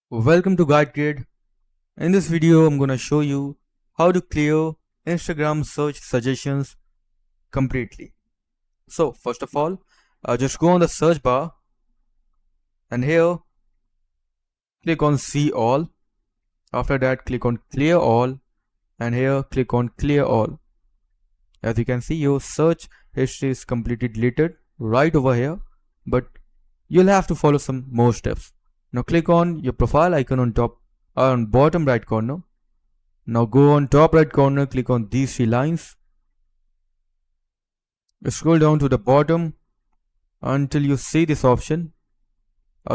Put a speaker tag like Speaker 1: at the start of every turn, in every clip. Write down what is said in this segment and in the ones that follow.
Speaker 1: Welcome to GuideKid. In this video, I'm gonna show you how to clear Instagram search suggestions completely. So first of all, just go on the search bar and here click on see all. After that, click on clear all and here click on clear all. As you can see, your search history is completely deleted right over here, but you'll have to follow some more steps. Now click on your profile icon on bottom right corner. Now go on top right corner, click on these three lines. Scroll down to the bottom until you see this option,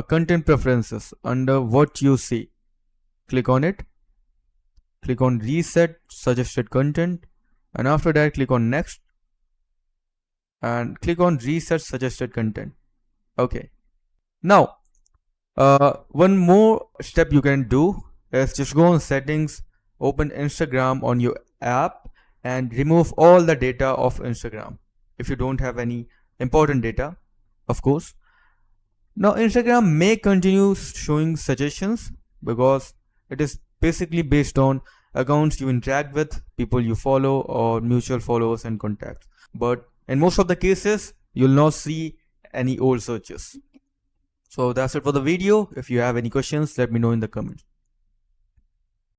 Speaker 1: content preferences, under what you see. Click on it. Click on reset suggested content and after that click on next and click on reset suggested content. Okay. Now, one more step you can do is just go on settings, open Instagram on your app and remove all the data of Instagram if you don't have any important data, of course. Now Instagram may continue showing suggestions because it is basically based on accounts you interact with, people you follow or mutual followers and contacts. But in most of the cases, you'll not see any old searches. So that's it for the video. If you have any questions, let me know in the comments.